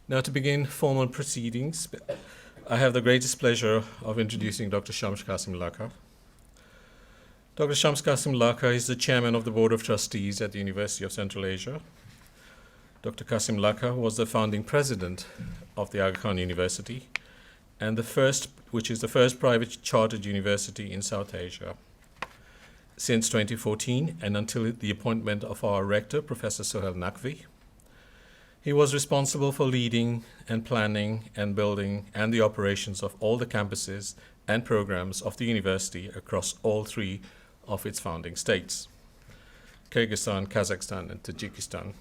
Now, to begin formal proceedings, I have the greatest pleasure of introducing Dr. Shams Qasim Laka. Dr. Shams Qasim Laka is the chairman of the Board of Trustees at the University of Central Asia. Dr. Qasim Laka was the founding president of the Aga Khan University, and which is the first private chartered university in South Asia. Since 2014, and until the appointment of our rector, Professor Sohail Naqvi, he was responsible for leading and planning and building and the operations of all the campuses and programs of the university across all three of its founding states, Kyrgyzstan, Kazakhstan, and Tajikistan.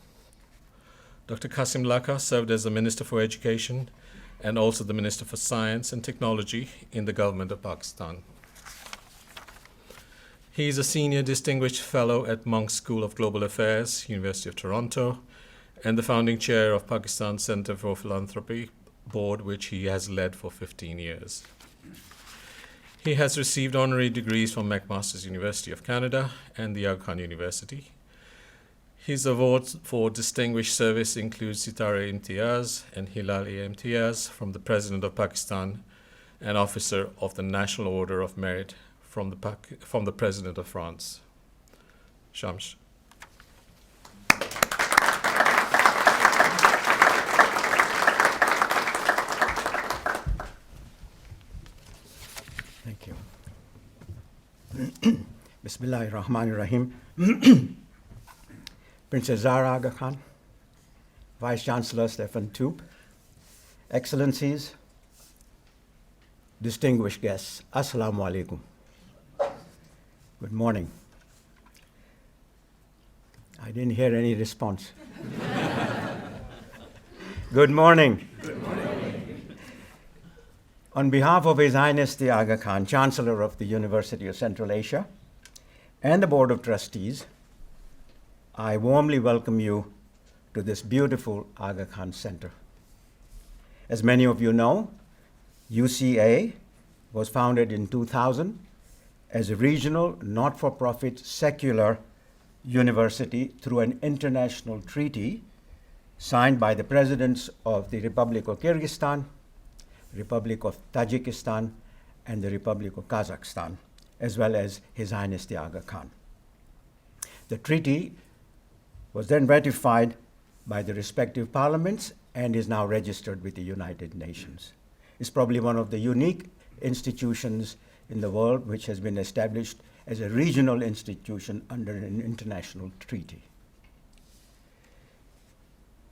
Dr. Qasim Laka served as the Minister for Education and also the Minister for Science and Technology in the government of Pakistan. He is a Senior Distinguished Fellow at Monk School of Global Affairs, University of Toronto, and the founding chair of Pakistan Center for Philanthropy board, which he has led for 15 years. He has received honorary degrees from McMaster's University of Canada and the Aga Khan University. His awards for distinguished service include Sitare-e-Imtiyaz and Hilal-e-Imtiyaz from the President of Pakistan, and Officer of the National Order of Merit from the President of France. Shams. Thank you. Bismillahirrahmanirrahim. Princess Zahra Aga Khan, Vice Chancellor Stefan Toop, Excellencies, distinguished guests, Assalamu alaikum. Good morning. I didn't hear any response. Good morning. Good morning. On behalf of His Highness the Aga Khan, Chancellor of the University of Central Asia, and the Board of Trustees, I warmly welcome you to this beautiful Aga Khan Center. As many of you know, UCA was founded in 2000 as a regional, not-for-profit, secular university through an international treaty signed by the presidents of the Republic of Kyrgyzstan, Republic of Tajikistan, and the Republic of Kazakhstan, as well as His Highness the Aga Khan. The treaty was then ratified by the respective parliaments and is now registered with the United Nations. It's probably one of the unique institutions in the world which has been established as a regional institution under an international treaty.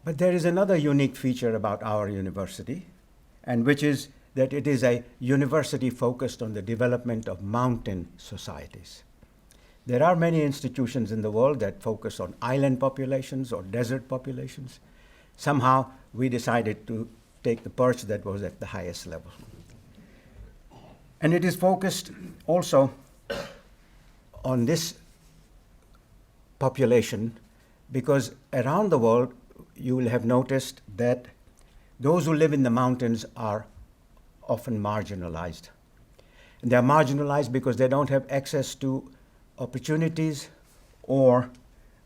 But there is another unique feature about our university, and which is that it is a university focused on the development of mountain societies. There are many institutions in the world that focus on island populations or desert populations. Somehow we decided to take the perch that was at the highest level. And it is focused also on this population because around the world you will have noticed that those who live in the mountains are often marginalized. And they're marginalized because they don't have access to opportunities or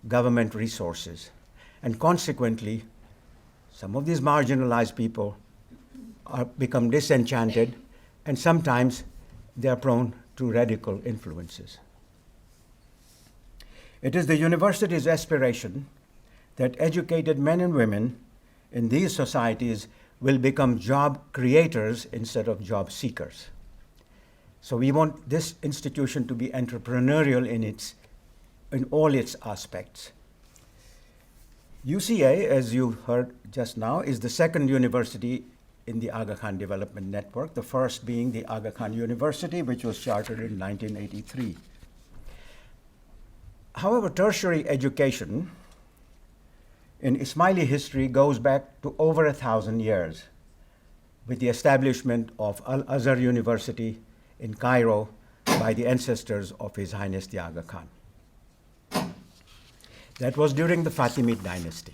government resources. And consequently, some of these marginalized people become disenchanted, and sometimes they are prone to radical influences. It is the university's aspiration that educated men and women in these societies will become job creators instead of job seekers. So we want this institution to be entrepreneurial in all its aspects. UCA, as you heard just now, is the second university in the Aga Khan Development Network, the first being the Aga Khan University, which was chartered in 1983. However, tertiary education in Ismaili history goes back to over 1,000 years with the establishment of Al-Azhar University in Cairo by the ancestors of His Highness the Aga Khan. That was during the Fatimid dynasty.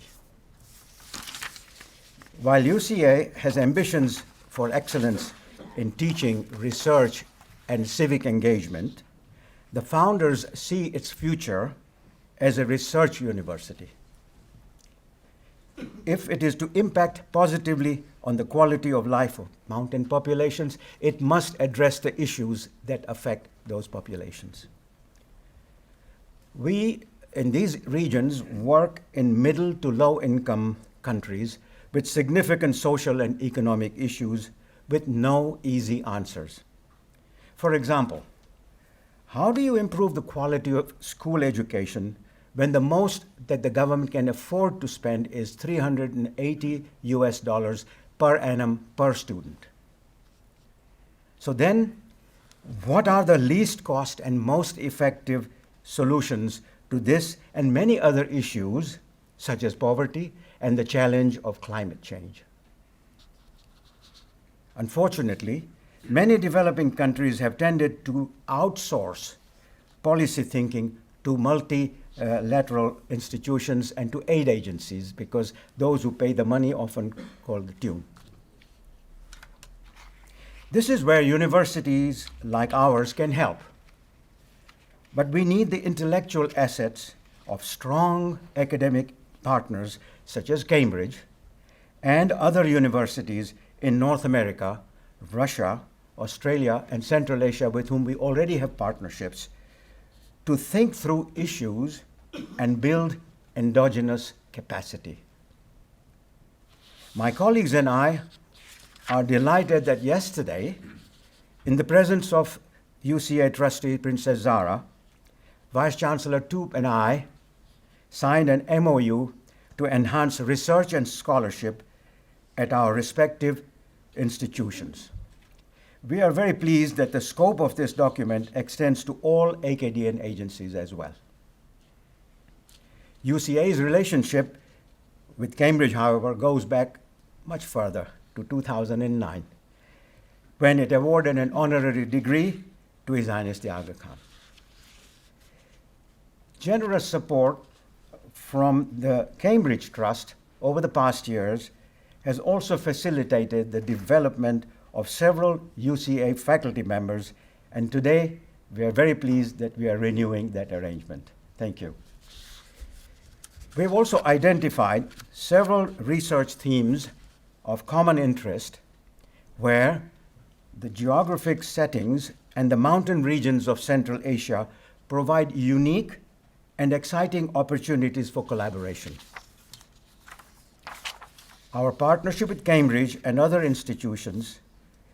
While UCA has ambitions for excellence in teaching, research, and civic engagement, the founders see its future as a research university. if it is to impact positively on the quality of life of mountain populations, it must address the issues that affect those populations. We, in these regions, work in middle to low income countries with significant social and economic issues with no easy answers. For example, how do you improve the quality of school education when the most that the government can afford to spend is $380 per annum per student? So then, what are the least cost and most effective solutions to this and many other issues, such as poverty and the challenge of climate change? Unfortunately, many developing countries have tended to outsource policy thinking to multilateral institutions and to aid agencies, because those who pay the money often call the tune. This is where universities like ours can help. But we need the intellectual assets of strong academic partners such as Cambridge and other universities in North America, Russia, Australia, and Central Asia with whom we already have partnerships to think through issues and build endogenous capacity. My colleagues and I are delighted that yesterday, in the presence of UCA trustee Princess Zara, Vice Chancellor Toop and I signed an MOU to enhance research and scholarship at our respective institutions. We are very pleased that the scope of this document extends to all Acadian agencies as well. UCA's relationship with Cambridge, however, goes back much further to 2009, when it awarded an honorary degree to His Highness the Aga Khan. Generous support from the Cambridge Trust over the past years has also facilitated the development of several UCA faculty members, and today we are very pleased that we are renewing that arrangement. Thank you. We have also identified several research themes of common interest where the geographic settings and the mountain regions of Central Asia provide unique and exciting opportunities for collaboration. Our partnership with Cambridge and other institutions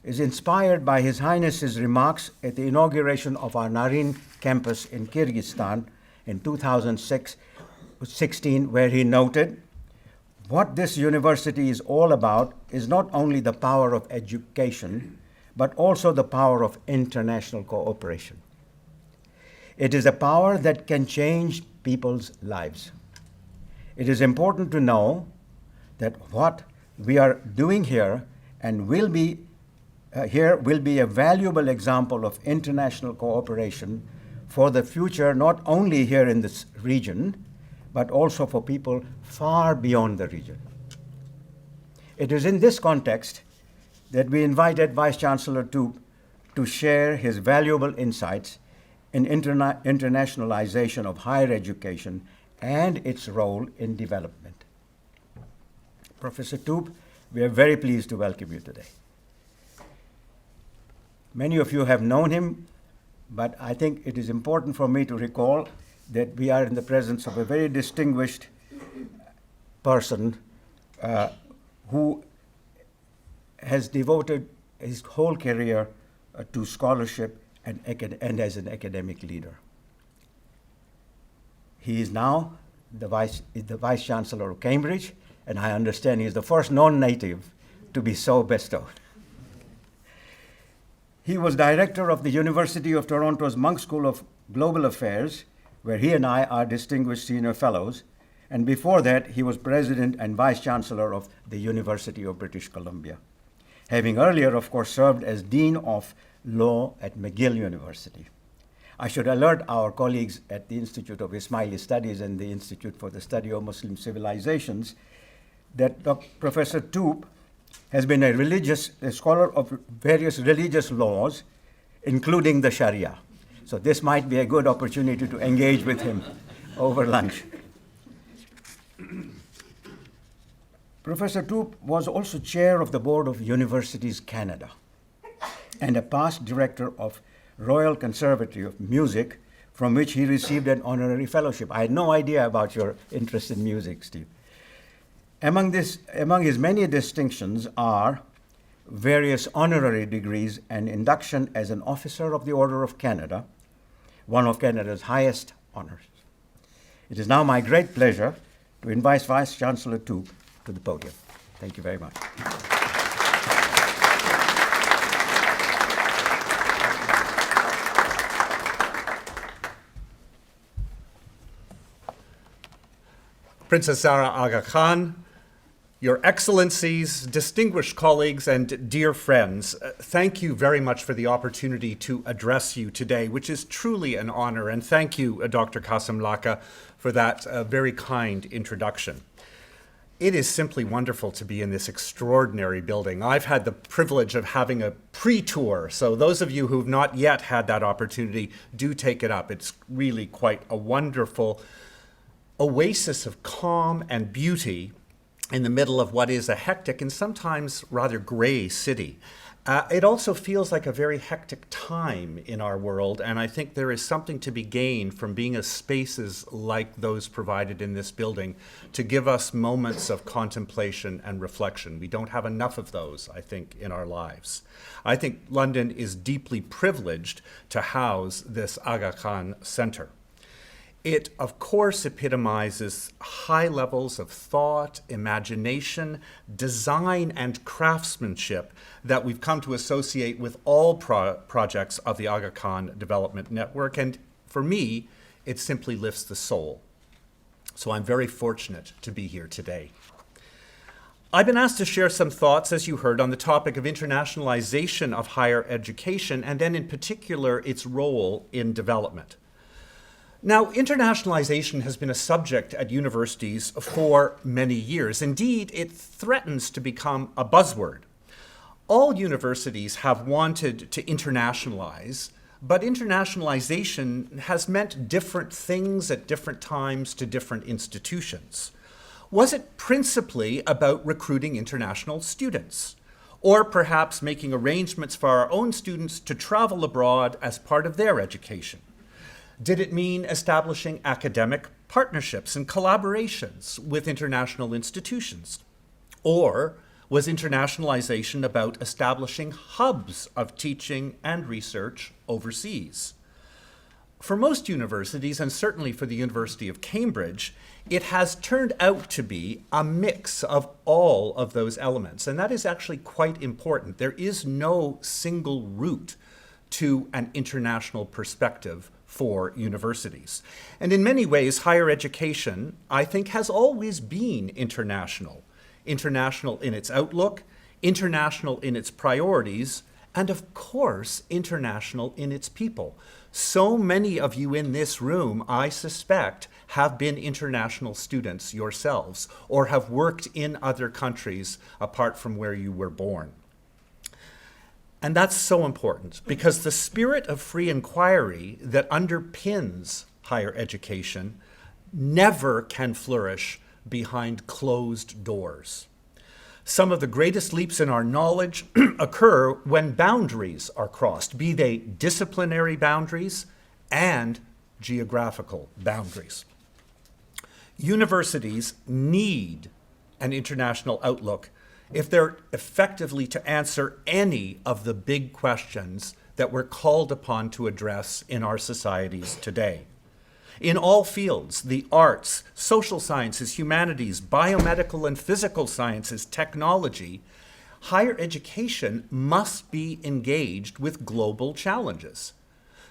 is inspired by His Highness's remarks at the inauguration of our Narin campus in Kyrgyzstan in 2016, where he noted, "What this university is all about is not only the power of education, but also the power of international cooperation. It is a power that can change people's lives. It is important to know that what we are doing here and will be a valuable example of international cooperation for the future, not only here in this region, but also for people far beyond the region." It is in this context that we invited Vice Chancellor Toop to share his valuable insights in internationalization of higher education and its role in development. Professor Toop, we are very pleased to welcome you today. Many of you have known him, but I think it is important for me to recall that we are in the presence of a very distinguished person who has devoted his whole career to scholarship and as an academic leader. He is now the Vice Chancellor of Cambridge, and I understand he is the first non-native to be so bestowed. He was director of the University of Toronto's Monk School of Global Affairs, where he and I are distinguished senior fellows, and before that, he was president and vice chancellor of the University of British Columbia, having earlier, of course, served as dean of law at McGill University. I should alert our colleagues at the Institute of Ismaili Studies and the Institute for the Study of Muslim Civilizations that Professor Toop has been a scholar of various religious laws, including the Sharia. So this might be a good opportunity to engage with him over lunch. Professor Toop was also chair of the board of Universities Canada and a past director of Royal Conservatory of Music, from which he received an honorary fellowship. I had no idea about your interest in music, Steve. Among his many distinctions are various honorary degrees and induction as an officer of the Order of Canada, one of Canada's highest honors. It is now my great pleasure to invite Vice Chancellor Toop to the podium. Thank you very much. Princess Zahra Aga Khan, Your Excellencies, distinguished colleagues, and dear friends, thank you very much for the opportunity to address you today, which is truly an honor, and thank you, Dr. Qasim Laka, for that very kind introduction. It is simply wonderful to be in this extraordinary building. I've had the privilege of having a pre-tour, so those of you who've not yet had that opportunity, do take it up. It's really quite a wonderful oasis of calm and beauty in the middle of what is a hectic and sometimes rather gray city. It also feels like a very hectic time in our world, and I think there is something to be gained from being in spaces like those provided in this building to give us moments of contemplation and reflection. We don't have enough of those, I think, in our lives. I think London is deeply privileged to house this Aga Khan Center. It, of course, epitomizes high levels of thought, imagination, design, and craftsmanship that we've come to associate with all projects of the Aga Khan Development Network. And for me, it simply lifts the soul. So I'm very fortunate to be here today. I've been asked to share some thoughts, as you heard, on the topic of internationalization of higher education, and then in particular, its role in development. Now, internationalization has been a subject at universities for many years. Indeed, it threatens to become a buzzword. All universities have wanted to internationalize, but internationalization has meant different things at different times to different institutions. Was it principally about recruiting international students? Or perhaps making arrangements for our own students to travel abroad as part of their education? Did it mean establishing academic partnerships and collaborations with international institutions? Or was internationalization about establishing hubs of teaching and research overseas? For most universities, and certainly for the University of Cambridge, it has turned out to be a mix of all of those elements, and that is actually quite important. There is no single route to an international perspective for universities. And in many ways, higher education, I think, has always been international. International in its outlook, international in its priorities, and of course, international in its people. So many of you in this room, I suspect, have been international students yourselves, or have worked in other countries apart from where you were born. And that's so important because the spirit of free inquiry that underpins higher education never can flourish behind closed doors. Some of the greatest leaps in our knowledge occur when boundaries are crossed, be they disciplinary boundaries and geographical boundaries. Universities need an international outlook if they're effectively to answer any of the big questions that we're called upon to address in our societies today. In all fields, the arts, social sciences, humanities, biomedical and physical sciences, technology, higher education must be engaged with global challenges.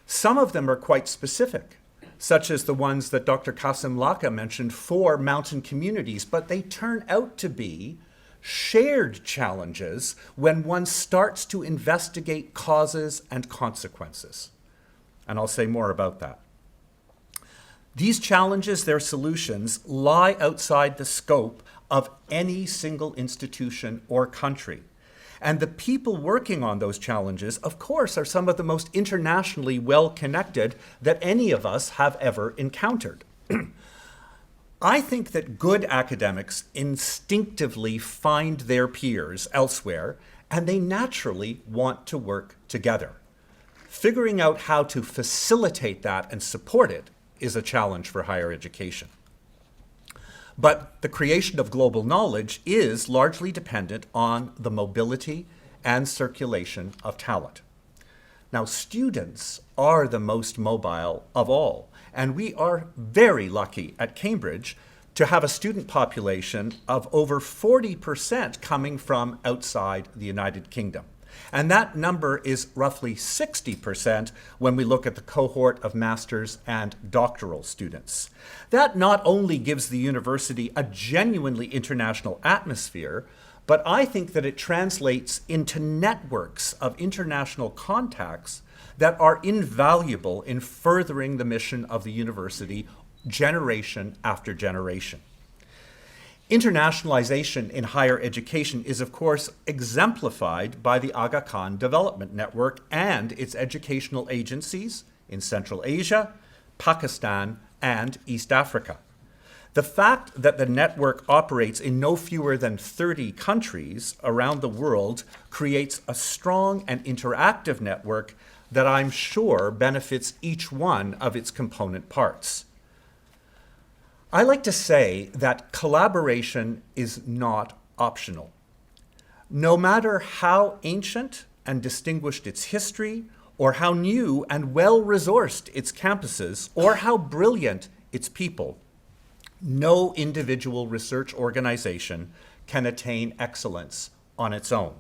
Some of them are quite specific, such as the ones that Dr. Qasim Laka mentioned for mountain communities, but they turn out to be shared challenges when one starts to investigate causes and consequences. And I'll say more about that. These challenges, their solutions, lie outside the scope of any single institution or country. And the people working on those challenges, of course, are some of the most internationally well-connected that any of us have ever encountered. I think that good academics instinctively find their peers elsewhere, and they naturally want to work together. Figuring out how to facilitate that and support it is a challenge for higher education. But the creation of global knowledge is largely dependent on the mobility and circulation of talent. Now, students are the most mobile of all, and we are very lucky at Cambridge to have a student population of over 40% coming from outside the United Kingdom. And that number is roughly 60% when we look at the cohort of master's and doctoral students. That not only gives the university a genuinely international atmosphere, but I think that it translates into networks of international contacts that are invaluable in furthering the mission of the university generation after generation. Internationalization in higher education is, of course, exemplified by the Aga Khan Development Network and its educational agencies in Central Asia, Pakistan, and East Africa. The fact that the network operates in no fewer than 30 countries around the world creates a strong and interactive network that I'm sure benefits each one of its component parts. I like to say that collaboration is not optional. No matter how ancient and distinguished its history, or how new and well-resourced its campuses, or how brilliant its people, no individual research organization can attain excellence on its own.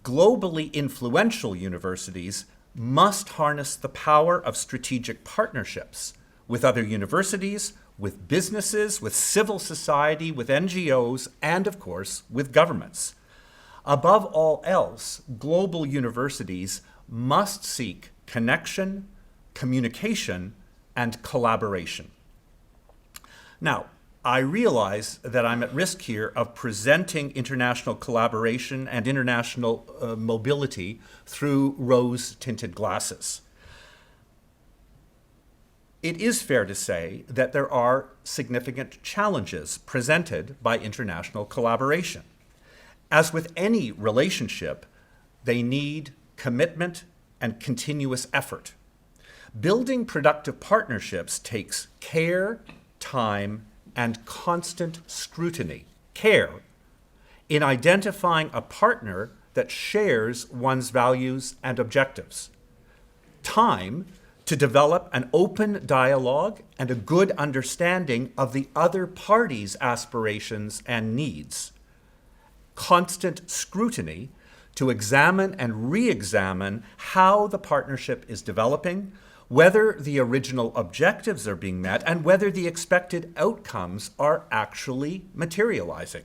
Globally influential universities must harness the power of strategic partnerships with other universities, with businesses, with civil society, with NGOs, and of course, with governments. Above all else, global universities must seek connection, communication, and collaboration. Now, I realize that I'm at risk here of presenting international collaboration and international mobility through rose-tinted glasses. It is fair to say that there are significant challenges presented by international collaboration. As with any relationship, they need commitment and continuous effort. Building productive partnerships takes care, time, and constant scrutiny, care, in identifying a partner that shares one's values and objectives. Time to develop an open dialogue and a good understanding of the other party's aspirations and needs. Constant scrutiny to examine and re-examine how the partnership is developing, whether the original objectives are being met, and whether the expected outcomes are actually materializing.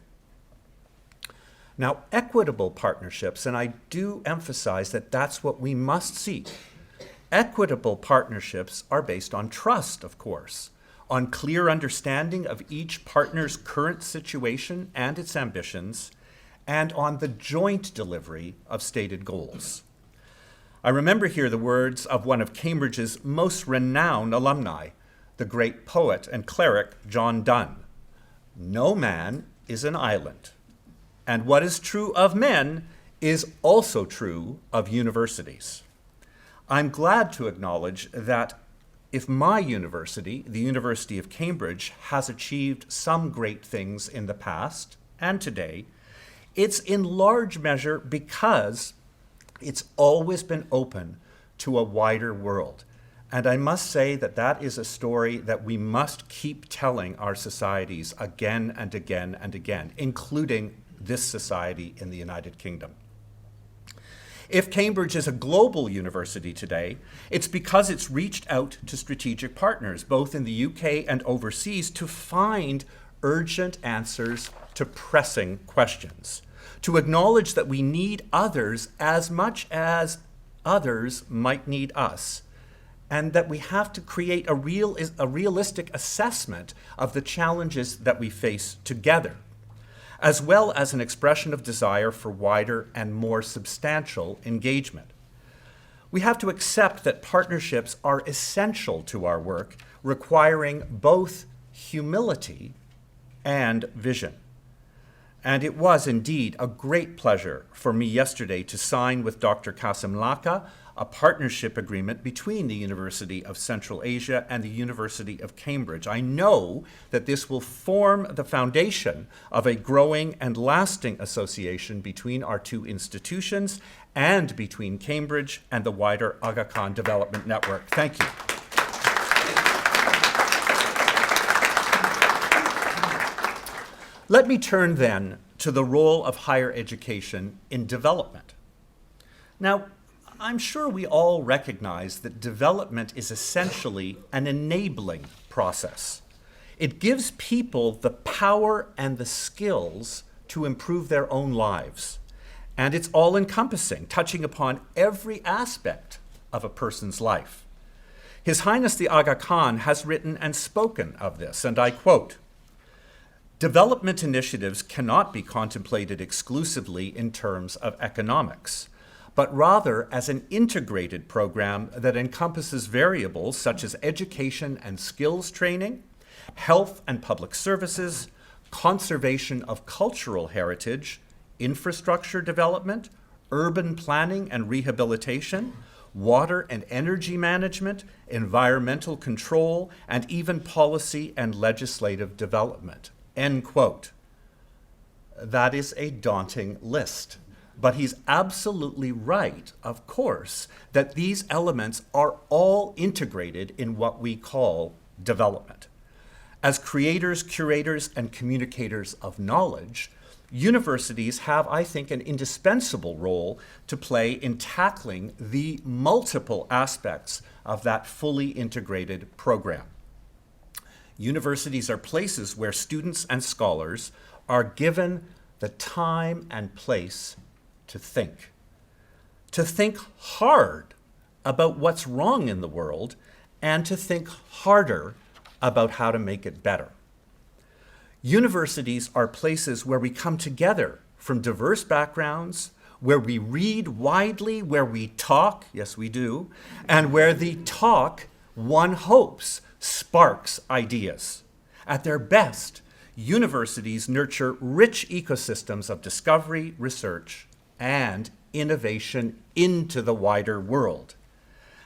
Now, equitable partnerships, and I do emphasize that that's what we must seek. Equitable partnerships are based on trust, of course, on clear understanding of each partner's current situation and its ambitions, and on the joint delivery of stated goals. I remember here the words of one of Cambridge's most renowned alumni, the great poet and cleric John Donne. No man is an island, and what is true of men is also true of universities. I'm glad to acknowledge that if my university, the University of Cambridge, has achieved some great things in the past and today, it's in large measure because it's always been open to a wider world. And I must say that that is a story that we must keep telling our societies again and again and again, including this society in the United Kingdom. If Cambridge is a global university today, it's because it's reached out to strategic partners, both in the UK and overseas, to find urgent answers to pressing questions, to acknowledge that we need others as much as others might need us, and that we have to create a realistic assessment of the challenges that we face together, as well as an expression of desire for wider and more substantial engagement. We have to accept that partnerships are essential to our work, requiring both humility, and vision. And it was indeed a great pleasure for me yesterday to sign with Dr. Qasim Laka a partnership agreement between the University of Central Asia and the University of Cambridge. I know that this will form the foundation of a growing and lasting association between our two institutions and between Cambridge and the wider Aga Khan Development Network. Thank you. Let me turn then to the role of higher education in development. Now, I'm sure we all recognize that development is essentially an enabling process. It gives people the power and the skills to improve their own lives. And it's all-encompassing, touching upon every aspect of a person's life. His Highness the Aga Khan has written and spoken of this, and I quote, "Development initiatives cannot be contemplated exclusively in terms of economics, but rather as an integrated program that encompasses variables such as education and skills training, health and public services, conservation of cultural heritage, infrastructure development, urban planning and rehabilitation, water and energy management, environmental control, and even policy and legislative development." End quote. That is a daunting list. But he's absolutely right, of course, that these elements are all integrated in what we call development. As creators, curators, and communicators of knowledge, universities have, I think, an indispensable role to play in tackling the multiple aspects of that fully integrated program. Universities are places where students and scholars are given the time and place to think hard about what's wrong in the world, and to think harder about how to make it better. Universities are places where we come together from diverse backgrounds, where we read widely, where we talk, yes we do, and where the talk, one hopes, sparks ideas. At their best, universities nurture rich ecosystems of discovery, research, and innovation into the wider world.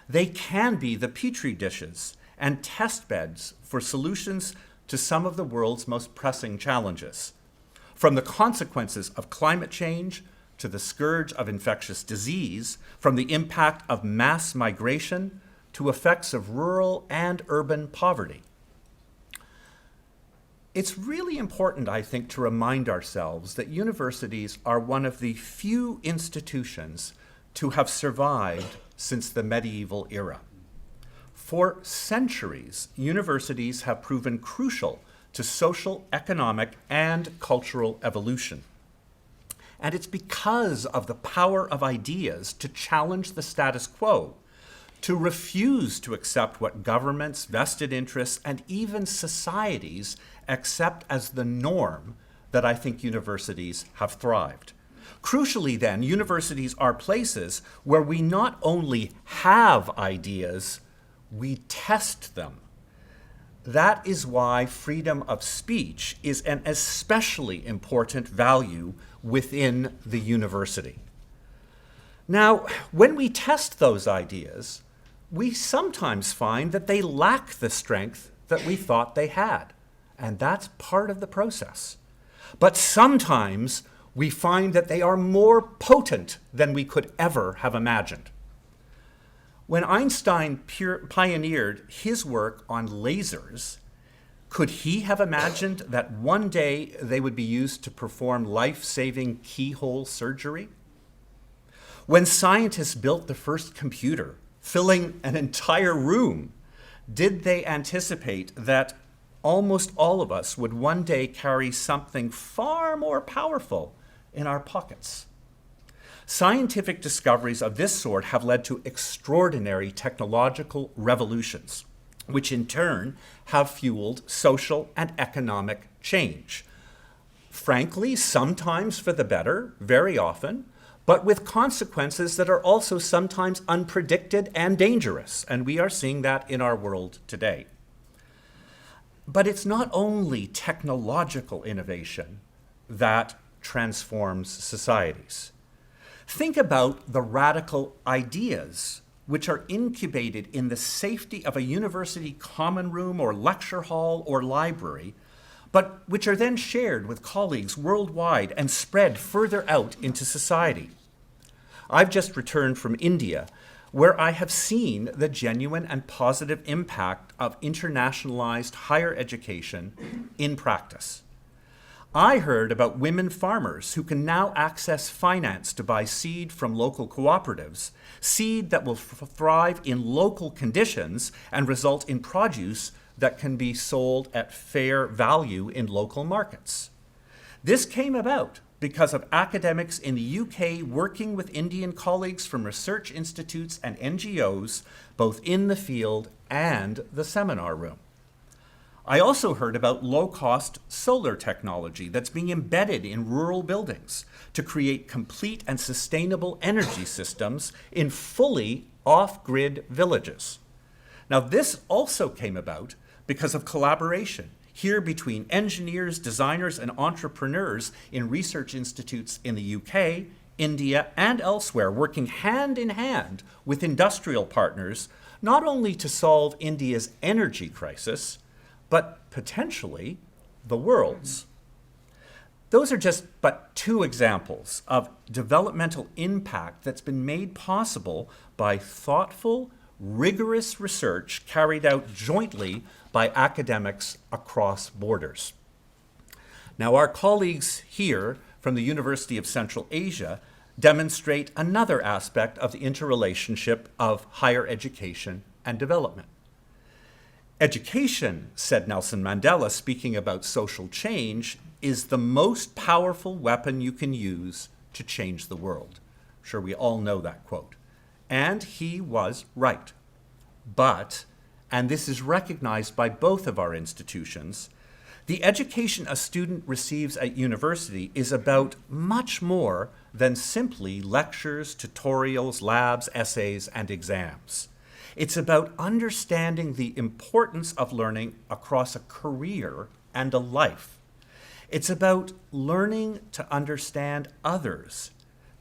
They can be the petri dishes and test beds for solutions to some of the world's most pressing challenges, from the consequences of climate change to the scourge of infectious disease, from the impact of mass migration to effects of rural and urban poverty. It's really important, I think, to remind ourselves that universities are one of the few institutions to have survived since the medieval era. For centuries, universities have proven crucial to social, economic, and cultural evolution. And it's because of the power of ideas to challenge the status quo, to refuse to accept what governments, vested interests, and even societies accept as the norm, that I think universities have thrived. Crucially then, universities are places where we not only have ideas, we test them. That is why freedom of speech is an especially important value within the university. Now, when we test those ideas, we sometimes find that they lack the strength that we thought they had, and that's part of the process. But sometimes we find that they are more potent than we could ever have imagined. When Einstein pioneered his work on lasers, could he have imagined that one day they would be used to perform life-saving keyhole surgery? When scientists built the first computer, filling an entire room, did they anticipate that almost all of us would one day carry something far more powerful in our pockets? Scientific discoveries of this sort have led to extraordinary technological revolutions, which in turn have fueled social and economic change. Frankly, sometimes for the better, very often, but with consequences that are also sometimes unpredicted and dangerous, and we are seeing that in our world today. But it's not only technological innovation that transforms societies. Think about the radical ideas which are incubated in the safety of a university common room or lecture hall or library, but which are then shared with colleagues worldwide and spread further out into society. I've just returned from India, where I have seen the genuine and positive impact of internationalized higher education in practice. I heard about women farmers who can now access finance to buy seed from local cooperatives, seed that will thrive in local conditions and result in produce that can be sold at fair value in local markets. This came about because of academics in the UK working with Indian colleagues from research institutes and NGOs, both in the field and the seminar room. I also heard about low-cost solar technology that's being embedded in rural buildings to create complete and sustainable energy systems in fully off-grid villages. Now, this also came about because of collaboration here between engineers, designers, and entrepreneurs in research institutes in the UK, India, and elsewhere, working hand in hand with industrial partners, not only to solve India's energy crisis, but potentially the world's. Those are just but two examples of developmental impact that's been made possible by thoughtful, rigorous research carried out jointly by academics across borders. Now, our colleagues here from the University of Central Asia demonstrate another aspect of the interrelationship of higher education and development. Education, said Nelson Mandela, speaking about social change, is the most powerful weapon you can use to change the world. I'm sure we all know that quote. And he was right. But, and this is recognized by both of our institutions, the education a student receives at university is about much more than simply lectures, tutorials, labs, essays, and exams. It's about understanding the importance of learning across a career and a life. It's about learning to understand others,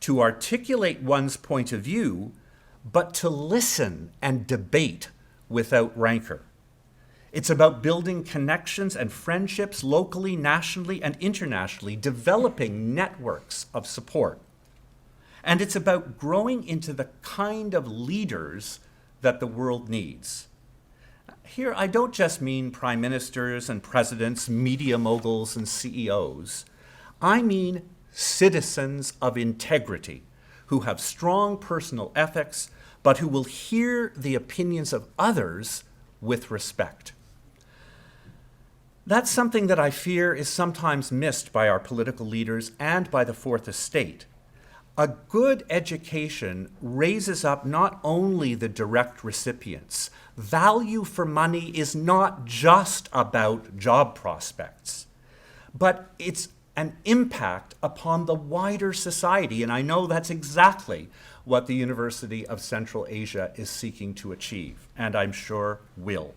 to articulate one's point of view, but to listen and debate without rancor. It's about building connections and friendships locally, nationally, and internationally, developing networks of support. And it's about growing into the kind of leaders that the world needs. Here, I don't just mean prime ministers and presidents, media moguls and CEOs. I mean citizens of integrity who have strong personal ethics, but who will hear the opinions of others with respect. That's something that I fear is sometimes missed by our political leaders and by the Fourth Estate. A good education raises up not only the direct recipients. Value for money is not just about job prospects, but it's an impact upon the wider society, and I know that's exactly what the University of Central Asia is seeking to achieve, and I'm sure will.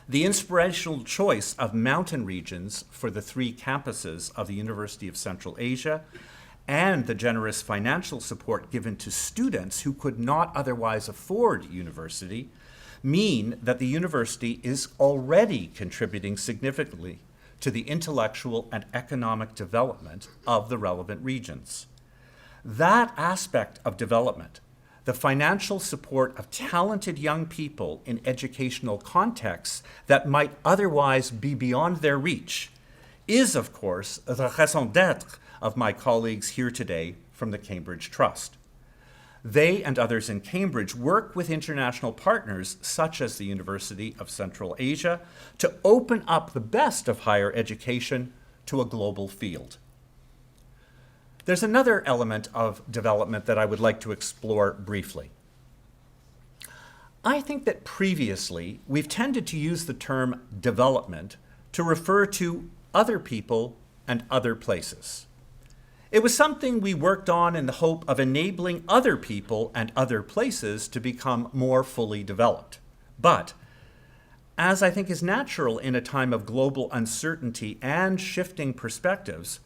The inspirational choice of mountain regions for the 3 campuses of the University of Central Asia and the generous financial support given to students who could not otherwise afford university mean that the university is already contributing significantly to the intellectual and economic development of the relevant regions. That aspect of development, the financial support of talented young people in educational contexts that might otherwise be beyond their reach, is, of course, the raison d'être of my colleagues here today from the Cambridge Trust. They and others in Cambridge work with international partners such as the University of Central Asia to open up the best of higher education to a global field. There's another element of development that I would like to explore briefly. I think that previously we've tended to use the term development to refer to other people and other places. It was something we worked on in the hope of enabling other people and other places to become more fully developed. But as I think is natural in a time of global uncertainty and shifting perspectives,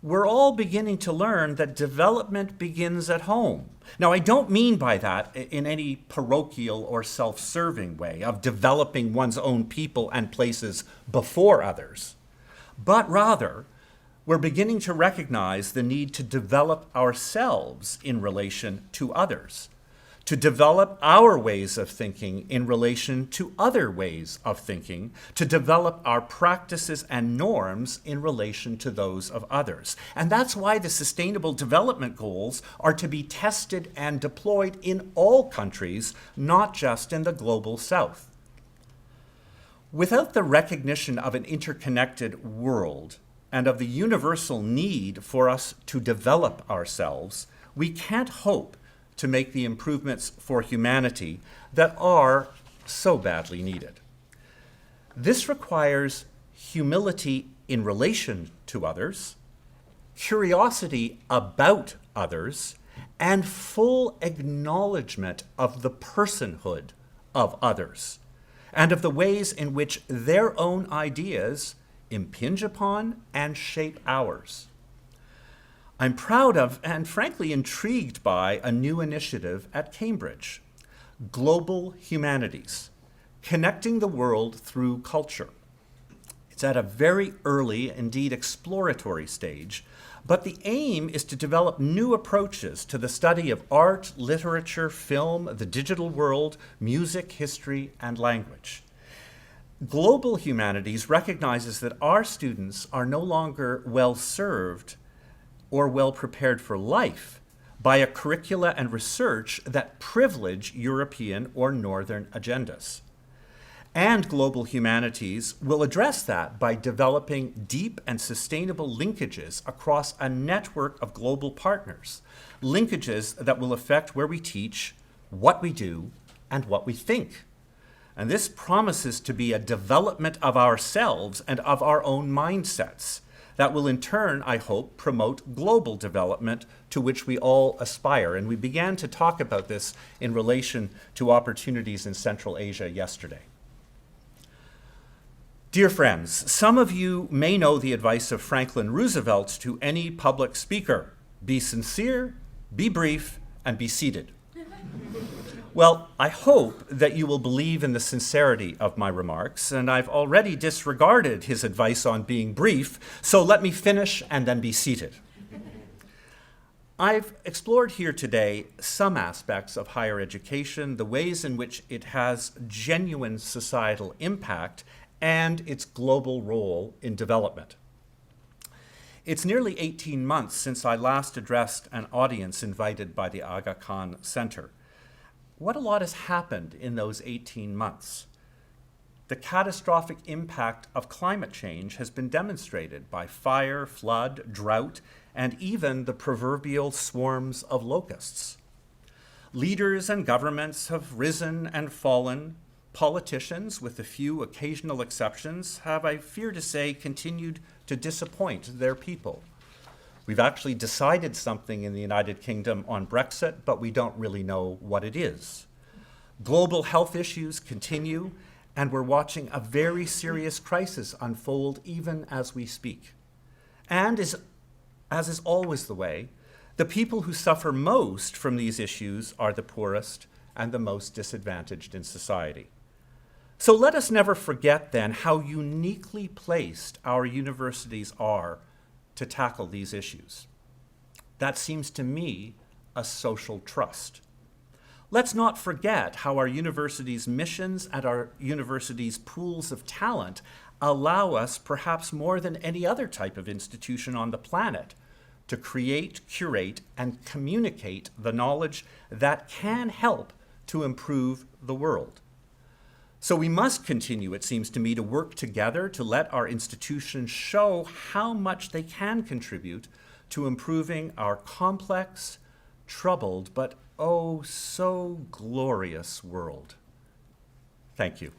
we're all beginning to learn that development begins at home. Now, I don't mean by that in any parochial or self-serving way of developing one's own people and places before others, but rather, we're beginning to recognize the need to develop ourselves in relation to others, to develop our ways of thinking in relation to other ways of thinking, to develop our practices and norms in relation to those of others. And that's why the Sustainable Development Goals are to be tested and deployed in all countries, not just in the global south. Without the recognition of an interconnected world and of the universal need for us to develop ourselves, we can't hope to make the improvements for humanity that are so badly needed. This requires humility in relation to others, curiosity about others, and full acknowledgement of the personhood of others, and of the ways in which their own ideas impinge upon and shape ours. I'm proud of and frankly intrigued by a new initiative at Cambridge, Global Humanities, connecting the world through culture. It's at a very early, indeed exploratory stage, but the aim is to develop new approaches to the study of art, literature, film, the digital world, music, history, and language. Global Humanities recognizes that our students are no longer well served or well prepared for life by a curricula and research that privilege European or Northern agendas. And Global Humanities will address that by developing deep and sustainable linkages across a network of global partners, linkages that will affect where we teach, what we do, and what we think. And this promises to be a development of ourselves and of our own mindsets that will in turn, I hope, promote global development to which we all aspire. And we began to talk about this in relation to opportunities in Central Asia yesterday. Dear friends, some of you may know the advice of Franklin Roosevelt to any public speaker: be sincere, be brief, and be seated. Well, I hope that you will believe in the sincerity of my remarks, and I've already disregarded his advice on being brief, so let me finish and then be seated. I've explored here today some aspects of higher education, the ways in which it has genuine societal impact, and its global role in development. It's nearly 18 months since I last addressed an audience invited by the Aga Khan Center. What a lot has happened in those 18 months. The catastrophic impact of climate change has been demonstrated by fire, flood, drought, and even the proverbial swarms of locusts. Leaders and governments have risen and fallen. Politicians, with a few occasional exceptions, have, I fear to say, continued to disappoint their people. We've actually decided something in the United Kingdom on Brexit, but we don't really know what it is. Global health issues continue, and we're watching a very serious crisis unfold even as we speak. And as is always the way, the people who suffer most from these issues are the poorest and the most disadvantaged in society. So let us never forget then how uniquely placed our universities are to tackle these issues. That seems to me a social trust. Let's not forget how our universities' missions and our universities' pools of talent allow us, perhaps more than any other type of institution on the planet, to create, curate, and communicate the knowledge that can help to improve the world. So we must continue, it seems to me, to work together to let our institutions show how much they can contribute to improving our complex, troubled, but oh so glorious world. Thank you.